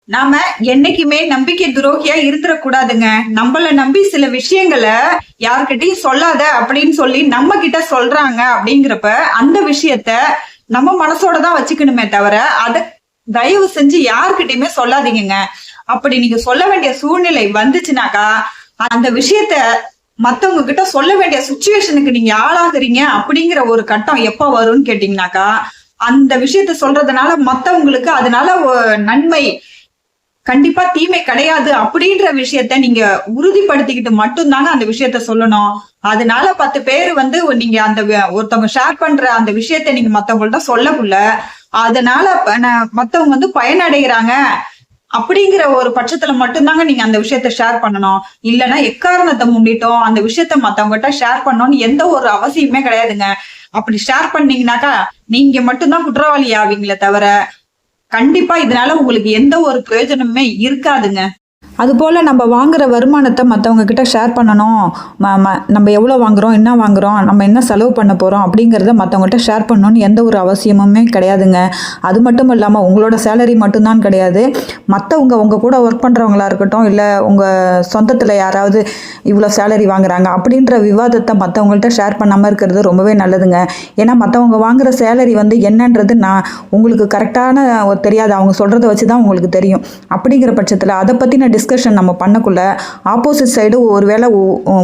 நாம என்னைக்குமே நம்பிக்கை துரோகியா இருந்துடக்கூடாதுங்க. நம்மள நம்பி சில விஷயங்களை யாருக்கிட்டையும் சொல்லாத அப்படின்னு சொல்லி நம்ம கிட்ட சொல்றாங்க அப்படிங்கிறப்ப அந்த விஷயத்த நம்ம மனசோட தான் வச்சுக்கணுமே தவிர அத தயவு செஞ்சு யாருக்கிட்டையுமே சொல்லாதீங்க. அப்படி நீங்க சொல்ல வேண்டிய சூழ்நிலை வந்துச்சுனாக்கா அந்த விஷயத்த மத்தவங்க கிட்ட சொல்ல வேண்டிய சுச்சுவேஷனுக்கு நீங்க ஆளாகுறீங்க அப்படிங்கிற ஒரு கட்டம் எப்ப வரும்னு கேட்டீங்கன்னாக்கா அந்த விஷயத்த சொல்றதுனால மத்தவங்களுக்கு அதனால நன்மை கண்டிப்பா தீமை கிடையாது அப்படின்ற விஷயத்த நீங்க உறுதிப்படுத்திக்கிட்டு மட்டும்தாங்க அந்த விஷயத்த சொல்லணும். அதனால 10 பேர் நீங்க அந்த ஒருத்தவங்க ஷேர் பண்ற அந்த விஷயத்த நீங்க மத்தவங்கள்ட்ட சொல்லக்குள்ள அதனால மத்தவங்க பயனடைகிறாங்க அப்படிங்கிற ஒரு பட்சத்துல மட்டும்தாங்க நீங்க அந்த விஷயத்த ஷேர் பண்ணணும். இல்லைன்னா எக்காரணத்தை முன்னிட்டோம் அந்த விஷயத்த மத்தவங்ககிட்ட ஷேர் பண்ணணும்னு எந்த ஒரு அவசியமே கிடையாதுங்க. அப்படி ஷேர் பண்ணீங்கன்னாக்கா நீங்க மட்டும்தான் குற்றவாளி ஆவீங்களே தவிர கண்டிப்பா இதனால உங்களுக்கு எந்த ஒரு பிரயோஜனமே இருக்காதுங்க. அதுபோல் நம்ம வாங்குகிற வருமானத்தை மற்றவங்க கிட்ட ஷேர் பண்ணணும். நம்ம எவ்வளோ வாங்குகிறோம், என்ன வாங்குகிறோம், நம்ம என்ன செலவு பண்ண போகிறோம் அப்படிங்கிறத மற்றவங்ககிட்ட ஷேர் பண்ணணும்னு எந்த ஒரு அவசியமுமே கிடையாதுங்க. அது மட்டும் இல்லாமல் உங்களோட சேலரி மட்டும்தான் கிடையாது, மற்றவங்க உங்கள் கூட ஒர்க் பண்ணுறவங்களா இருக்கட்டும், இல்லை உங்கள் சொந்தத்தில் யாராவது இவ்வளோ சேலரி வாங்குறாங்க அப்படின்ற விவாதத்தை மற்றவங்கள்ட்ட ஷேர் பண்ணாமல் இருக்கிறது ரொம்பவே நல்லதுங்க. ஏன்னா மற்றவங்க வாங்குகிற சேலரி என்னன்றது உங்களுக்கு கரெக்டான தெரியாது, அவங்க சொல்கிறத வச்சு தான் உங்களுக்கு தெரியும். அப்படிங்கிற பட்சத்தில் அதை பற்றின டிஸ்கஷன் நம்ம பண்ணக்குள்ள ஆப்போசிட் சைடு ஒருவேளை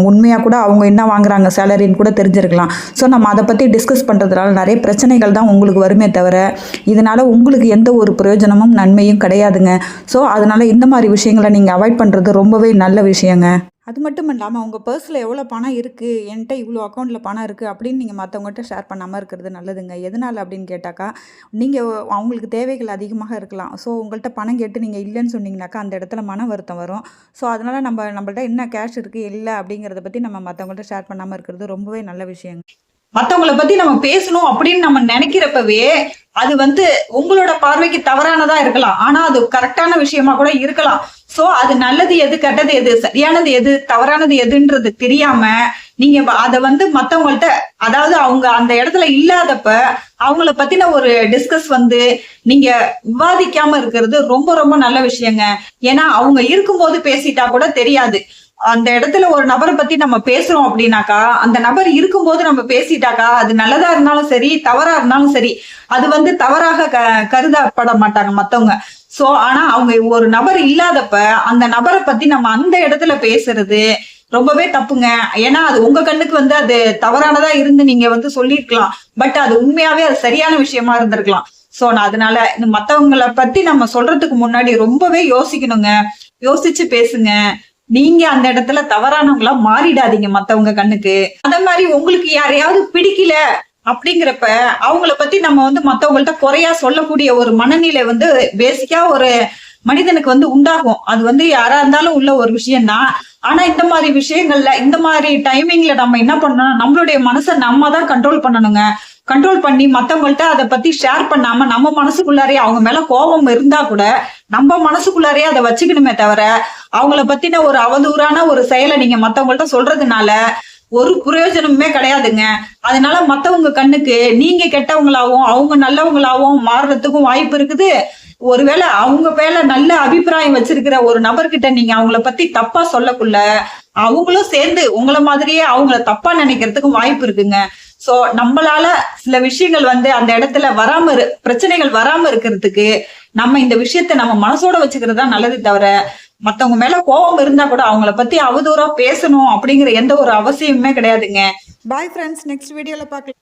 உண்மையாக கூட அவங்க என்ன வாங்குறாங்க சேலரின்னு கூட தெரிஞ்சிருக்கலாம். ஸோ நம்ம அதை பற்றி டிஸ்கஸ் பண்ணுறதுனால நிறைய பிரச்சனைகள் தான் உங்களுக்கு வருமே தவிர இதனால் உங்களுக்கு எந்த ஒரு பிரயோஜனமும் நன்மையும் கிடையாதுங்க. ஸோ அதனால் இந்த மாதிரி விஷயங்களை நீங்கள் அவாய்ட் பண்ணுறது ரொம்பவே நல்ல விஷயங்க. அது மட்டும் இல்லாமல் உங்கள் பர்ஸில் எவ்வளோ பணம் இருக்குது, என்கிட்ட இவ்வளோ அக்கௌண்ட்டில் பணம் இருக்குது அப்படின்னு நீங்கள் மற்றவங்ககிட்ட ஷேர் பண்ணாமல் இருக்கிறது நல்லதுங்க. எதனால் அப்படின்னு கேட்டாக்கா நீங்கள் அவங்களுக்கு தேவைகள் அதிகமாக இருக்கலாம். ஸோ உங்கள்கிட்ட பணம் கேட்டு நீங்கள் இல்லைன்னு சொன்னீங்கன்னாக்கா அந்த இடத்துல மன வருத்தம் வரும். ஸோ அதனால் நம்மள்ட்ட என்ன கேஷ் இருக்குது இல்லை அப்படிங்கிறத பற்றி நம்ம மற்றவங்கள்ட்ட ஷேர் பண்ணாமல் இருக்கிறது ரொம்பவே நல்ல விஷயங்க. மத்தவங்களை பத்தி நம்ம பேசணும் அப்படின்னு நம்ம நினைக்கிறப்பவே அது உங்களோட பார்வைக்கு தவறானதா இருக்கலாம், ஆனா அது கரெக்டான விஷயமா கூட இருக்கலாம். சோ அது நல்லது எது, கெட்டது எது, சரியானது எது, தவறானது எதுன்றது தெரியாம நீங்க அத மத்தவங்கள்ட்ட, அதாவது அவங்க அந்த இடத்துல இல்லாதப்ப அவங்கள பத்தின ஒரு டிஸ்கஸ் நீங்க விவாதிக்காம இருக்கிறது ரொம்ப ரொம்ப நல்ல விஷயங்க. ஏன்னா அவங்க இருக்கும்போது பேசிட்டா கூட தெரியாது. அந்த இடத்துல ஒரு நபரை பத்தி நம்ம பேசுறோம் அப்படின்னாக்கா அந்த நபர் இருக்கும்போது நம்ம பேசிட்டாக்கா அது நல்லதா இருந்தாலும் சரி தவறா இருந்தாலும் சரி அது தவறாக கருதப்பட மாட்டாங்க மத்தவங்க. சோ ஆனா அவங்க ஒரு நபர் இல்லாதப்ப அந்த நபரை பத்தி நம்ம அந்த இடத்துல பேசுறது ரொம்பவே தப்புங்க. ஏன்னா அது உங்க கண்ணுக்கு அது தவறானதா இருந்து நீங்க சொல்லிருக்கலாம், பட் அது உண்மையாவே அது சரியான விஷயமா இருந்திருக்கலாம். சோ நான் அதனால மத்தவங்களை பத்தி நம்ம சொல்றதுக்கு முன்னாடி ரொம்பவே யோசிக்கணுங்க. யோசிச்சு பேசுங்க. நீங்க அந்த இடத்துல தவறானவங்களா மாறிடாதீங்க மத்தவங்க கண்ணுக்கு. அத மாதிரி உங்களுக்கு யாரையாவது பிடிக்கல அப்படிங்கிறப்ப அவங்கள பத்தி நம்ம மத்தவங்கள்ட்ட குறையா சொல்லக்கூடிய ஒரு மனநிலை பேசிக்கா ஒரு மனிதனுக்கு உண்டாகும். அது யாரா இருந்தாலும் உள்ள ஒரு விஷயம்தான். ஆனா இந்த மாதிரி விஷயங்கள்ல இந்த மாதிரி டைமிங்ல நம்ம என்ன பண்ணணும், நம்மளுடைய மனசை நம்ம தான் கண்ட்ரோல் பண்ணணுங்க. கண்ட்ரோல் பண்ணி மத்தவங்கள்ட்ட அதை பத்தி ஷேர் பண்ணாம நம்ம மனசுக்குள்ளாரே அவங்க மேல கோபம் இருந்தா கூட நம்ம மனசுக்குள்ளாரே அதை வச்சுக்கணுமே தவிர அவங்கள பத்தின ஒரு அவதூறான ஒரு செயலை நீங்க மத்தவங்கள்ட்ட சொல்றதுனால ஒரு பிரயோஜனமுமே கிடையாதுங்க. அதனால மத்தவங்க கண்ணுக்கு நீங்க கெட்டவங்களாவும் அவங்க நல்லவங்களாவும் மாறுறதுக்கும் வாய்ப்பு இருக்குது. ஒருவேளை அவங்க மேல நல்ல அபிப்பிராயம் வச்சிருக்கிற ஒரு நபர்கிட்ட நீங்க அவங்கள பத்தி தப்பா சொல்லக்குள்ள அவங்களும் சேர்ந்து உங்கள மாதிரியே அவங்கள தப்பா நினைக்கிறதுக்கும் வாய்ப்பு இருக்குங்க. சோ நம்மளால சில விஷயங்கள் அந்த இடத்துல பிரச்சனைகள் வராம இருக்கிறதுக்கு நம்ம இந்த விஷயத்த நம்ம மனசோட வச்சுக்கிறதா நல்லது தவிர மத்தவங்க மேல கோபம் இருந்தா கூட அவங்கள பத்தி அவதூறா பேசணும் அப்படிங்கிற எந்த ஒரு அவசியமுமே கிடையாதுங்க. பாய் ஃப்ரெண்ட்ஸ், நெக்ஸ்ட் வீடியோல பார்க்கலாம்.